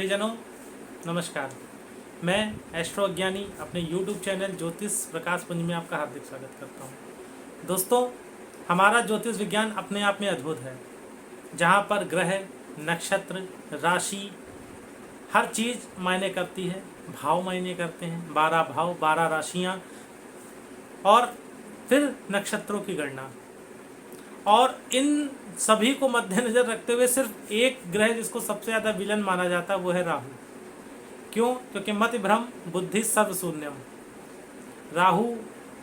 प्रियजनों नमस्कार। मैं एस्ट्रो अज्ञानी अपने YouTube चैनल ज्योतिष प्रकाश पुंज में आपका हार्दिक स्वागत करता हूं। दोस्तों, हमारा ज्योतिष विज्ञान अपने आप में अद्भुत है, जहां पर ग्रह, नक्षत्र, राशि हर चीज़ मायने करती है। भाव मायने करते हैं, 12 भाव, 12 राशियां और फिर नक्षत्रों की गणना। और इन सभी को मद्देनजर रखते हुए सिर्फ एक ग्रह जिसको सबसे ज़्यादा विलन माना जाता है वो है राहु। क्यों? क्योंकि मति भ्रम बुद्धि सर्वशून्यम। राहु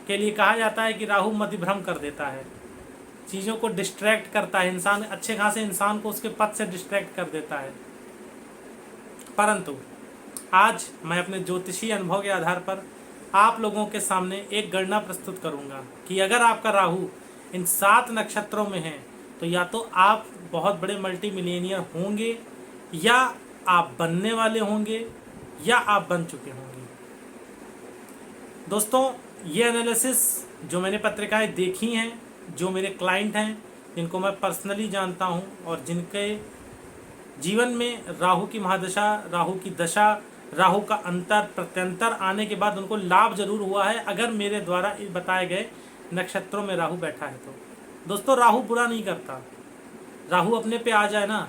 के लिए कहा जाता है कि राहु मति भ्रम कर देता है, चीज़ों को डिस्ट्रैक्ट करता है, इंसान अच्छे खासे इंसान को उसके पथ से डिस्ट्रैक्ट कर देता है। परंतु आज मैं अपने ज्योतिषी अनुभव के आधार पर आप लोगों के सामने एक गणना प्रस्तुत करूंगा कि अगर आपका राहु इन 7 नक्षत्रों में है तो या तो आप बहुत बड़े मल्टी मिलियनियर होंगे, या आप बनने वाले होंगे, या आप बन चुके होंगे। दोस्तों, ये एनालिसिस जो मैंने पत्रिकाएं देखी हैं, जो मेरे क्लाइंट हैं, जिनको मैं पर्सनली जानता हूं और जिनके जीवन में राहु की महादशा, राहु की दशा, राहु का अंतर प्रत्यंतर आने के बाद उनको लाभ जरूर हुआ है अगर मेरे द्वारा बताए गए नक्षत्रों में राहु बैठा है तो। दोस्तों, राहु बुरा नहीं करता, राहु अपने पे आ जाए ना।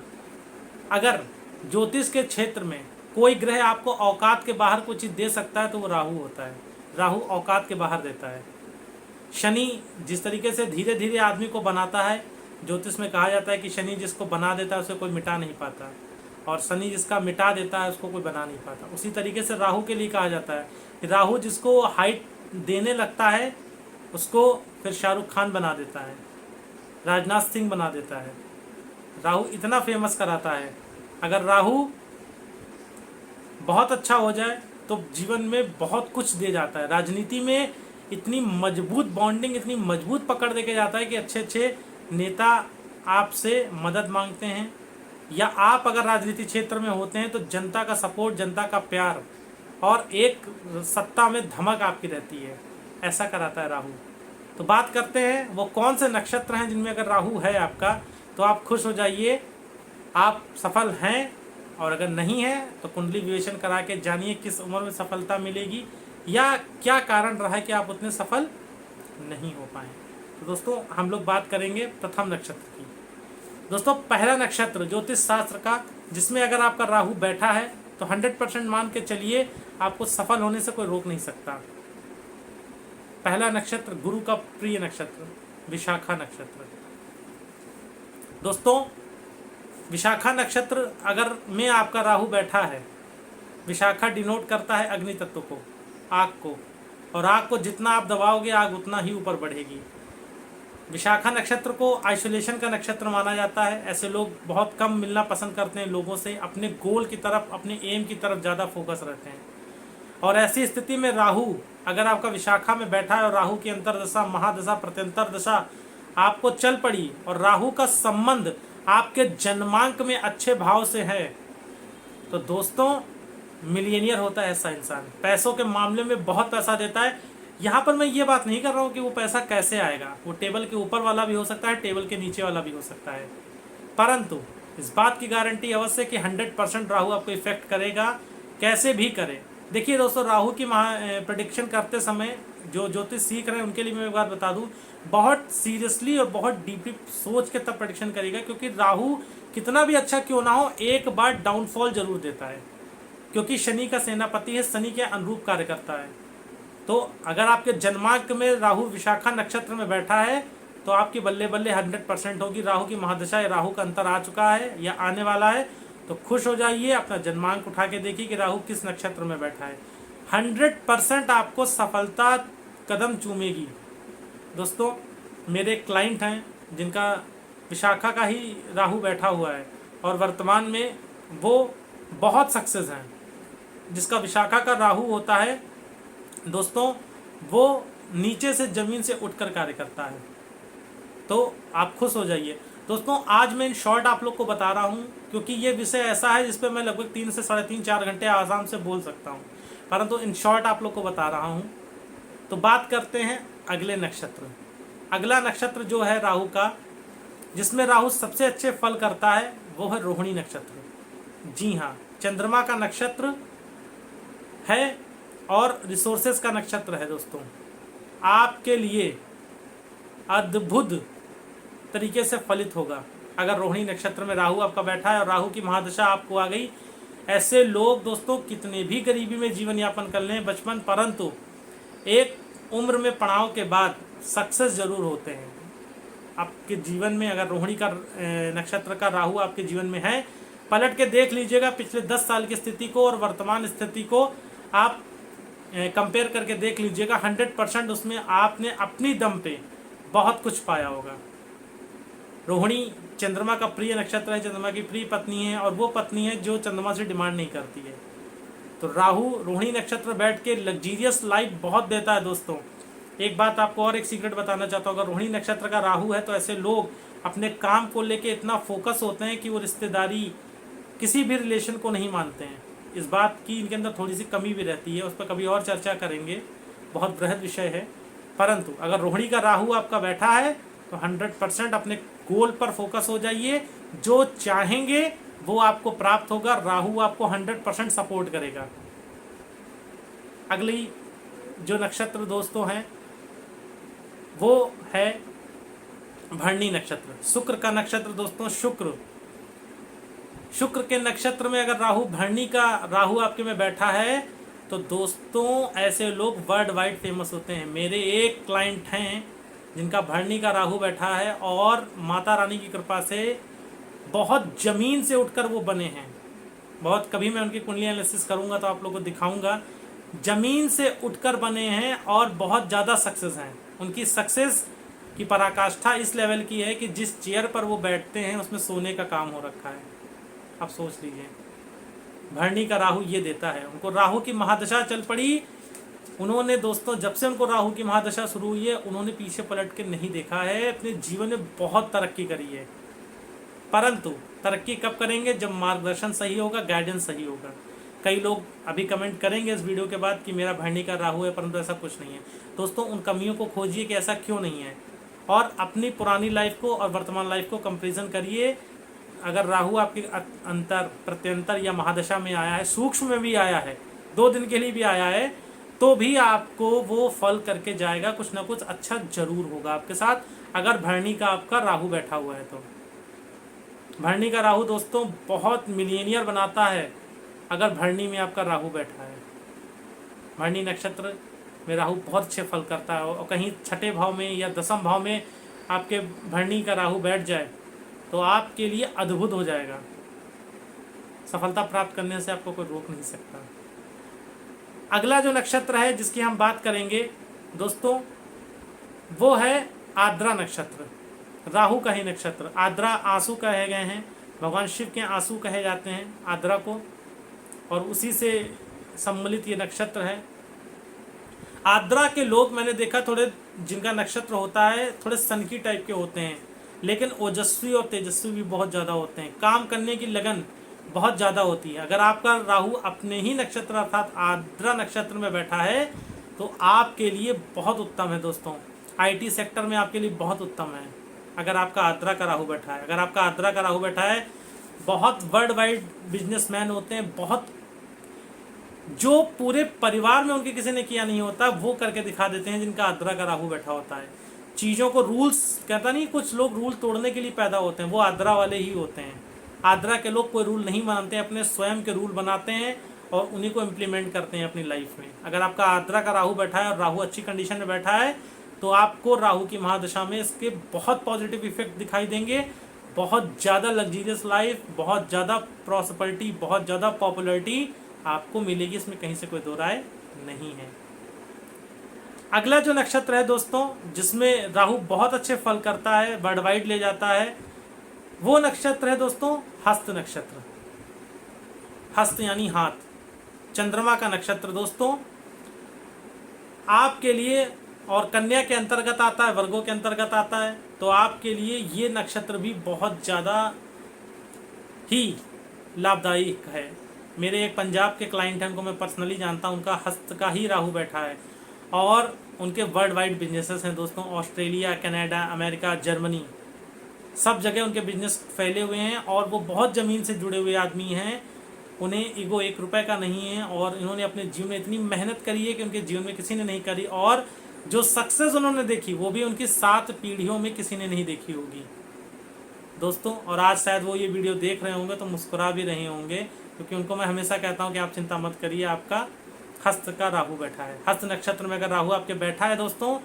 अगर ज्योतिष के क्षेत्र में कोई ग्रह आपको औकात के बाहर कुछ चीज़ दे सकता है तो वो राहु होता है। राहु औकात के बाहर देता है। शनि जिस तरीके से धीरे धीरे आदमी को बनाता है, ज्योतिष में कहा जाता है कि शनि जिसको बना देता है उसे कोई मिटा नहीं पाता, और शनि जिसका मिटा देता है उसको कोई बना नहीं पाता। उसी तरीके से राहु के लिए कहा जाता है कि राहु जिसको हाइट देने लगता है उसको फिर शाहरुख खान बना देता है, राजनाथ सिंह बना देता है। राहु इतना फेमस कराता है। अगर राहु बहुत अच्छा हो जाए तो जीवन में बहुत कुछ दे जाता है। राजनीति में इतनी मजबूत बॉन्डिंग, इतनी मजबूत पकड़ देके जाता है कि अच्छे अच्छे नेता आपसे मदद मांगते हैं, या आप अगर राजनीति क्षेत्र में होते हैं तो जनता का सपोर्ट, जनता का प्यार और एक सत्ता में धमक आपकी रहती है। ऐसा कराता है राहु। तो बात करते हैं वो कौन से नक्षत्र हैं जिनमें अगर राहु है आपका तो आप खुश हो जाइए, आप सफल हैं। और अगर नहीं है तो कुंडली विवेचन करा के जानिए किस उम्र में सफलता मिलेगी, या क्या कारण रहा है कि आप उतने सफल नहीं हो पाए। तो दोस्तों, हम लोग बात करेंगे प्रथम नक्षत्र की। दोस्तों, पहला नक्षत्र ज्योतिष शास्त्र का जिसमें अगर आपका राहु बैठा है तो 100% मान के चलिए आपको सफल होने से कोई रोक नहीं सकता। पहला नक्षत्र गुरु का प्रिय नक्षत्र विशाखा नक्षत्र। दोस्तों, विशाखा नक्षत्र अगर में आपका राहु बैठा है, विशाखा डिनोट करता है अग्नि तत्व को, आग को, और आग को जितना आप दबाओगे आग उतना ही ऊपर बढ़ेगी। विशाखा नक्षत्र को आइसोलेशन का नक्षत्र माना जाता है। ऐसे लोग बहुत कम मिलना पसंद करते हैं लोगों से, अपने गोल की तरफ, अपने एम की तरफ ज़्यादा फोकस रहते हैं। और ऐसी स्थिति में राहु अगर आपका विशाखा में बैठा है और राहु की अंतरदशा, महादशा, प्रत्यंतर दशा आपको चल पड़ी और राहु का संबंध आपके जन्मांक में अच्छे भाव से है, तो दोस्तों मिलियनियर होता है ऐसा इंसान। पैसों के मामले में बहुत पैसा देता है। यहाँ पर मैं ये बात नहीं कर रहा हूँ कि वो पैसा कैसे आएगा, वो टेबल के ऊपर वाला भी हो सकता है, टेबल के नीचे वाला भी हो सकता है, परंतु इस बात की गारंटी अवश्य कि 100% राहु आपको इफेक्ट करेगा, कैसे भी करे। देखिए दोस्तों, राहु की प्रेडिक्शन करते समय जो ज्योतिष सीख रहे हैं उनके लिए मैं एक बात बता दूं, बहुत सीरियसली और बहुत डीपली सोच के तब प्रेडिक्शन करेगा, क्योंकि राहु कितना भी अच्छा क्यों ना हो एक बार डाउनफॉल जरूर देता है, क्योंकि शनि का सेनापति है, शनि के अनुरूप कार्य करता है। तो अगर आपके जन्मांक में राहु विशाखा नक्षत्र में बैठा है तो आपकी बल्ले बल्ले 100% होगी। राहु की महादशा या राहु का अंतर आ चुका है या आने वाला है तो खुश हो जाइए, अपना जन्मांक उठा के देखिए कि राहु किस नक्षत्र में बैठा है। 100% आपको सफलता कदम चूमेगी। दोस्तों, मेरे क्लाइंट हैं जिनका विशाखा का ही राहु बैठा हुआ है और वर्तमान में वो बहुत सक्सेस हैं। जिसका विशाखा का राहु होता है दोस्तों, वो नीचे से जमीन से उठकर कार्य करता है। तो आप खुश हो जाइए। दोस्तों, आज मैं इन शॉर्ट आप लोग को बता रहा हूँ क्योंकि ये विषय ऐसा है जिस पे मैं लगभग 3 से 3.5 4 घंटे आराम से बोल सकता हूँ, परंतु इन शॉर्ट आप लोग को बता रहा हूँ। तो बात करते हैं अगले नक्षत्र। अगला नक्षत्र जो है राहु का, जिसमें राहु सबसे अच्छे फल करता है वो है रोहिणी नक्षत्र। जी हाँ, चंद्रमा का नक्षत्र है और रिसोर्सेस का नक्षत्र है दोस्तों। आपके लिए अद्भुत तरीके से फलित होगा अगर रोहिणी नक्षत्र में राहु आपका बैठा है और राहु की महादशा आपको आ गई। ऐसे लोग दोस्तों कितने भी गरीबी में जीवन यापन कर लें बचपन, परंतु एक उम्र में पड़ाव के बाद सक्सेस जरूर होते हैं आपके जीवन में। अगर रोहिणी का नक्षत्र का राहु आपके जीवन में है, पलट के देख लीजिएगा पिछले 10 साल की स्थिति को और वर्तमान स्थिति को आप कंपेयर करके देख लीजिएगा। 100% उसमें आपने अपनी दम पे बहुत कुछ पाया होगा। रोहिणी चंद्रमा का प्रिय नक्षत्र है, चंद्रमा की प्रिय पत्नी है और वो पत्नी है जो चंद्रमा से डिमांड नहीं करती है। तो राहु रोहिणी नक्षत्र बैठ के लग्जीरियस लाइफ बहुत देता है दोस्तों। एक बात आपको और एक सीक्रेट बताना चाहता हूँ, अगर रोहिणी नक्षत्र का राहु है तो ऐसे लोग अपने काम को लेके इतना फोकस होते हैं कि वो रिश्तेदारी किसी भी रिलेशन को नहीं मानते हैं। इस बात की इनके अंदर थोड़ी सी कमी भी रहती है, उस पर कभी और चर्चा करेंगे, बहुत बृहद विषय है। परंतु अगर रोहिणी का राहु आपका बैठा है तो 100% अपने गोल पर फोकस हो जाइए, जो चाहेंगे वो आपको प्राप्त होगा। राहु आपको 100% सपोर्ट करेगा। अगली जो नक्षत्र दोस्तों हैं वो है भरणी नक्षत्र, शुक्र का नक्षत्र दोस्तों। शुक्र के नक्षत्र में अगर राहु, भरणी का राहु आपके में बैठा है तो दोस्तों ऐसे लोग वर्ल्ड वाइड फेमस होते हैं। मेरे एक क्लाइंट हैं जिनका भरणी का राहु बैठा है और माता रानी की कृपा से बहुत ज़मीन से उठकर वो बने हैं। बहुत कभी मैं उनकी कुंडली एनालिसिस करूंगा तो आप लोगों को दिखाऊंगा। ज़मीन से उठकर बने हैं और बहुत ज़्यादा सक्सेस हैं। उनकी सक्सेस की पराकाष्ठा इस लेवल की है कि जिस चेयर पर वो बैठते हैं उसमें सोने का काम हो रखा है। आप सोच लीजिए, भरणी का राहु ये देता है। उनको राहु की महादशा चल पड़ी, उन्होंने दोस्तों जब से उनको राहु की महादशा शुरू हुई है उन्होंने पीछे पलट के नहीं देखा है, अपने जीवन में बहुत तरक्की करी है। परंतु तरक्की कब करेंगे? जब मार्गदर्शन सही होगा, गाइडेंस सही होगा। कई लोग अभी कमेंट करेंगे इस वीडियो के बाद कि मेरा भरणी का राहु है, परंतु ऐसा कुछ नहीं है। दोस्तों उन कमियों को खोजिए कि ऐसा क्यों नहीं है और अपनी पुरानी लाइफ को और वर्तमान लाइफ को कंपेरिजन करिए। अगर राहु आपके अंतर, प्रत्यंतर या महादशा में आया है, सूक्ष्म में भी आया है, 2 दिन के लिए भी आया है, तो भी आपको वो फल करके जाएगा। कुछ ना कुछ अच्छा जरूर होगा आपके साथ अगर भरणी का आपका राहु बैठा हुआ है तो। भरणी का राहु दोस्तों बहुत मिलियनियर बनाता है अगर भरणी में आपका राहु बैठा है। भरणी नक्षत्र में राहु बहुत अच्छे फल करता है और कहीं 6ठे भाव में या 10वें भाव में आपके भरणी का राहु बैठ जाए तो आपके लिए अद्भुत हो जाएगा। सफलता प्राप्त करने से आपको कोई रोक नहीं सकता। अगला जो नक्षत्र है जिसकी हम बात करेंगे दोस्तों वो है आद्रा नक्षत्र, राहु का ही नक्षत्र। आद्रा आंसू कहे गए हैं, भगवान शिव के आंसू कहे जाते हैं आद्रा को, और उसी से सम्मिलित ये नक्षत्र है। आद्रा के लोग मैंने देखा थोड़े, जिनका नक्षत्र होता है थोड़े सनकी टाइप के होते हैं, लेकिन ओजस्वी और तेजस्वी भी बहुत ज़्यादा होते हैं। काम करने की लगन बहुत ज़्यादा होती है। अगर आपका राहु अपने ही नक्षत्र अर्थात आद्रा नक्षत्र में बैठा है तो आपके लिए बहुत उत्तम है दोस्तों। आईटी सेक्टर में आपके लिए बहुत उत्तम है अगर आपका आद्रा का राहु बैठा है। अगर आपका आद्रा का राहु बैठा है, बहुत वर्ल्ड वाइड बिजनेसमैन होते हैं, बहुत जो पूरे परिवार में उनके किसी ने किया नहीं होता वो करके दिखा देते हैं जिनका आद्रा का राहु बैठा होता है। चीज़ों को रूल्स, कहता नहीं कुछ लोग रूल तोड़ने के लिए पैदा होते हैं, वो आद्रा वाले ही होते हैं। आद्रा के लोग कोई रूल नहीं मानते, अपने स्वयं के रूल बनाते हैं और उन्हीं को इम्प्लीमेंट करते हैं अपनी लाइफ में। अगर आपका आद्रा का राहु बैठा है और राहु अच्छी कंडीशन में बैठा है तो आपको राहु की महादशा में इसके बहुत पॉजिटिव इफेक्ट दिखाई देंगे। बहुत ज़्यादा लग्जीरियस लाइफ, बहुत ज़्यादा प्रॉस्पेरिटी, बहुत ज़्यादा पॉपुलरिटी आपको मिलेगी, इसमें कहीं से कोई दो राय नहीं है। अगला जो नक्षत्र है दोस्तों जिसमें राहु बहुत अच्छे फल करता है, वर्ल्ड वाइड ले जाता है, वो नक्षत्र है दोस्तों हस्त नक्षत्र। हस्त यानी हाथ, चंद्रमा का नक्षत्र दोस्तों आपके लिए, और कन्या के अंतर्गत आता है, वर्गों के अंतर्गत आता है, तो आपके लिए ये नक्षत्र भी बहुत ज़्यादा ही लाभदायी है। मेरे एक पंजाब के क्लाइंट हैं, उनको मैं पर्सनली जानता हूं, उनका हस्त का ही राहु बैठा है और उनके वर्ल्ड वाइड बिजनेसेस हैं दोस्तों। ऑस्ट्रेलिया, कनाडा, अमेरिका, जर्मनी, सब जगह उनके बिजनेस फैले हुए हैं और वो बहुत ज़मीन से जुड़े हुए आदमी हैं। उन्हें ईगो 1 रुपए का नहीं है और इन्होंने अपने जीवन में इतनी मेहनत करी है कि उनके जीवन में किसी ने नहीं करी, और जो सक्सेस उन्होंने देखी वो भी उनकी 7 पीढ़ियों में किसी ने नहीं देखी होगी दोस्तों। और आज शायद वो ये वीडियो देख रहे होंगे तो मुस्कुरा भी रहे होंगे, क्योंकि उनको मैं हमेशा कहता हूँ कि आप चिंता मत करिए, आपका हस्त का राहु बैठा है। हस्त नक्षत्र में अगर राहु आपके बैठा है दोस्तों,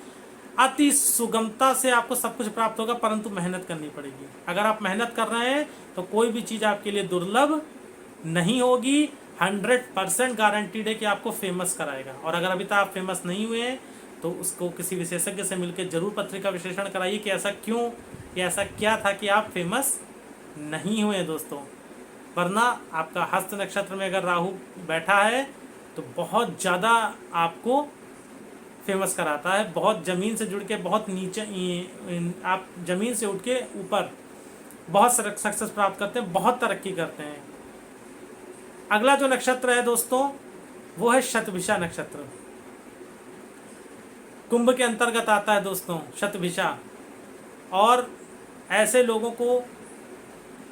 अति सुगमता से आपको सब कुछ प्राप्त होगा, परंतु मेहनत करनी पड़ेगी। अगर आप मेहनत कर रहे हैं तो कोई भी चीज़ आपके लिए दुर्लभ नहीं होगी। 100% गारंटीड है कि आपको फेमस कराएगा। और अगर अभी तक आप फेमस नहीं हुए हैं तो उसको किसी विशेषज्ञ से मिलकर जरूर पत्रिका विश्लेषण कराइए कि ऐसा क्यों या ऐसा क्या था कि आप फेमस नहीं हुए दोस्तों। वरना आपका हस्त नक्षत्र में अगर राहु बैठा है तो बहुत ज़्यादा आपको फेमस कराता है, बहुत ज़मीन से जुड़ के बहुत नीचे, आप ज़मीन से उठ के ऊपर बहुत सक्सेस प्राप्त करते हैं, बहुत तरक्की करते हैं। अगला जो नक्षत्र है दोस्तों वो है शतभिषा नक्षत्र। कुंभ के अंतर्गत आता है दोस्तों शतभिषा, और ऐसे लोगों को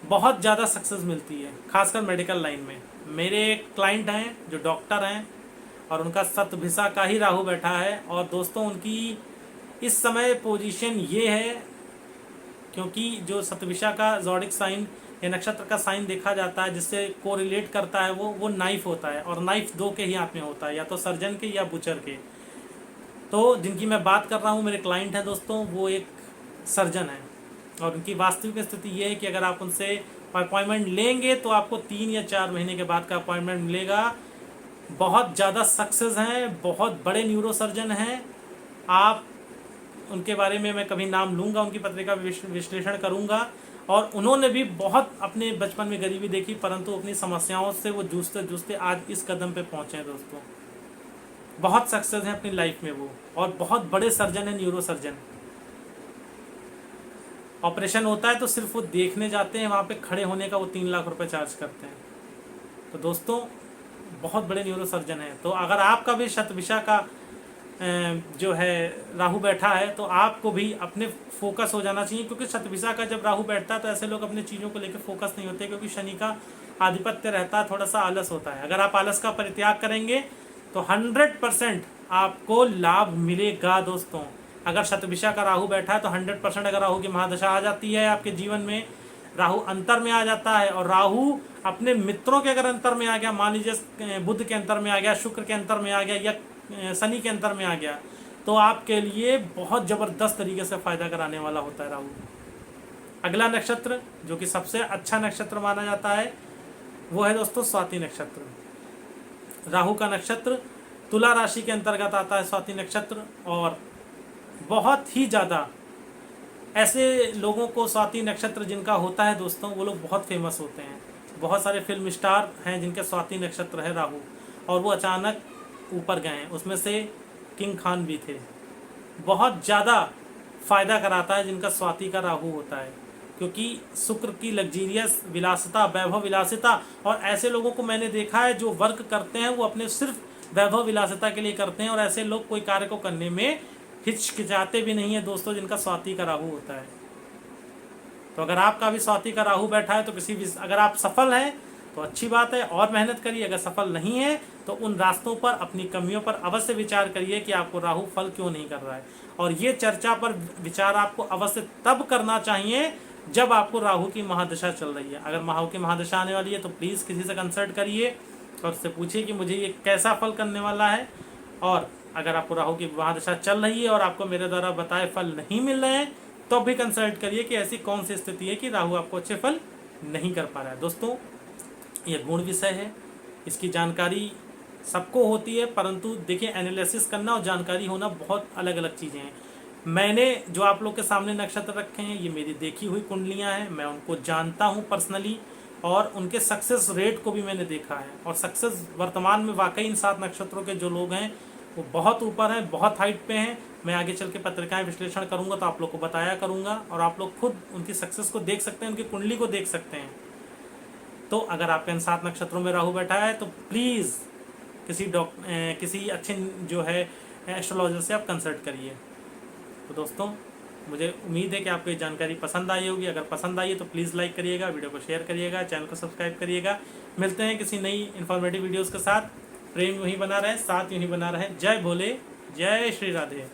बहुत ज़्यादा सक्सेस मिलती है, खासकर मेडिकल लाइन में। मेरे एक क्लाइंट हैं जो डॉक्टर हैं और उनका शतभिषा का ही राहु बैठा है। और दोस्तों उनकी इस समय पोजीशन ये है, क्योंकि जो शतभिषा का ज़ोडिक साइन या नक्षत्र का साइन देखा जाता है जिससे कोरिलेट करता है वो नाइफ होता है, और नाइफ 2 के ही हाथ में होता है, या तो सर्जन के या बुचर के। तो जिनकी मैं बात कर रहा हूँ मेरे क्लाइंट हैं दोस्तों, वो एक सर्जन है, और उनकी वास्तविक स्थिति ये है कि अगर आप उनसे अपॉइंटमेंट लेंगे तो आपको 3 या 4 महीने के बाद का अपॉइंटमेंट मिलेगा। बहुत ज़्यादा सक्सेस हैं, बहुत बड़े न्यूरो सर्जन हैं। आप उनके बारे में मैं कभी नाम लूँगा, उनकी पत्रिका विश्लेषण करूँगा। और उन्होंने भी बहुत अपने बचपन में गरीबी देखी, परंतु अपनी समस्याओं से वो जूझते जूझते आज इस कदम पे पहुँचे हैं दोस्तों। बहुत सक्सेस हैं अपनी लाइफ में वो, और बहुत बड़े सर्जन हैं, न्यूरो सर्जन। ऑपरेशन होता है तो सिर्फ वो देखने जाते हैं, वहाँ पे खड़े होने का वो 3 लाख रुपए चार्ज करते हैं। तो दोस्तों बहुत बड़े न्यूरो सर्जन हैं। तो अगर आपका भी शतभिषा का जो है राहु बैठा है तो आपको भी अपने फोकस हो जाना चाहिए, क्योंकि शतभिषा का जब राहु बैठता है तो ऐसे लोग अपने चीज़ों को लेकर फोकस नहीं होते, क्योंकि शनि का आधिपत्य रहता है, थोड़ा सा आलस होता है। अगर आप आलस का परित्याग करेंगे तो 100% आपको लाभ मिलेगा दोस्तों। अगर शतभिषा का राहु बैठा है तो 100%, अगर राहु की महादशा आ जाती है आपके जीवन में, राहु अंतर में आ जाता है, और राहु अपने मित्रों के अगर अंतर में आ गया, मान लीजिए बुध के अंतर में आ गया, शुक्र के अंतर में आ गया, या शनि के अंतर में आ गया, तो आपके लिए बहुत ज़बरदस्त तरीके से फ़ायदा कराने वाला होता है राहु। अगला नक्षत्र जो कि सबसे अच्छा नक्षत्र माना जाता है वो है दोस्तों स्वाति नक्षत्र। राहु का नक्षत्र तुला राशि के अंतर्गत आता है स्वाति नक्षत्र, और बहुत ही ज़्यादा ऐसे लोगों को स्वाति नक्षत्र जिनका होता है दोस्तों, वो लोग बहुत फेमस होते हैं। बहुत सारे फिल्म स्टार हैं जिनके स्वाति नक्षत्र है राहु, और वो अचानक ऊपर गए हैं। उसमें से किंग खान भी थे। बहुत ज़्यादा फ़ायदा कराता है जिनका स्वाति का राहु होता है, क्योंकि शुक्र की लग्जीरियस विलासिता, वैभव विलासिता, और ऐसे लोगों को मैंने देखा है जो वर्क करते हैं वो अपने सिर्फ वैभव विलासिता के लिए करते हैं, और ऐसे लोग कोई कार्य को करने में हिचकिचाते भी नहीं है दोस्तों, जिनका स्वाति का राहु होता है। तो अगर आपका भी स्वाति का राहु बैठा है तो अगर आप सफल हैं तो अच्छी बात है, और मेहनत करिए। अगर सफल नहीं है तो उन रास्तों पर, अपनी कमियों पर अवश्य विचार करिए कि आपको राहु फल क्यों नहीं कर रहा है। और ये चर्चा पर विचार आपको अवश्य तब करना चाहिए जब आपको राहु की महादशा चल रही है। अगर राहु की महादशा आने वाली है तो प्लीज़ किसी से कंसल्ट करिए और उससे पूछिए कि मुझे ये कैसा फल करने वाला है। और अगर आपको राहु की महादशा चल रही है और आपको मेरे द्वारा बताए फल नहीं मिल रहे हैं तो भी कंसल्ट करिए कि ऐसी कौन सी स्थिति है कि राहु आपको अच्छे फल नहीं कर पा रहा है। दोस्तों ये गुण विषय है, इसकी जानकारी सबको होती है, परंतु देखिए एनालिसिस करना और जानकारी होना बहुत अलग अलग चीज़ें हैं। मैंने जो आप लोग के सामने नक्षत्र रखे हैं ये मेरी देखी हुई कुंडलियां हैं, मैं उनको जानता हूं पर्सनली, और उनके सक्सेस रेट को भी मैंने देखा है। और सक्सेस वर्तमान में वाकई इन 7 नक्षत्रों के जो लोग हैं वो बहुत ऊपर हैं, बहुत हाइट पे हैं। मैं आगे चल के पत्रिकाएँ विश्लेषण करूँगा तो आप लोग को बताया करूँगा, और आप लोग खुद उनकी सक्सेस को देख सकते हैं, उनकी कुंडली को देख सकते हैं। तो अगर आपके इन 7 नक्षत्रों में राहु बैठा है तो प्लीज़ किसी अच्छे जो है एस्ट्रोलॉजर से आप कंसल्ट करिए। तो दोस्तों मुझे उम्मीद है कि आपको ये जानकारी पसंद आई होगी। अगर पसंद आई है तो प्लीज़ लाइक करिएगा, वीडियो को शेयर करिएगा, चैनल को सब्सक्राइब करिएगा। मिलते हैं किसी नई इन्फॉर्मेटिव वीडियोज़ के साथ। प्रेम यूँ ही बना रहे, साथ यूँ ही बना रहे। जय भोले, जय श्री राधे।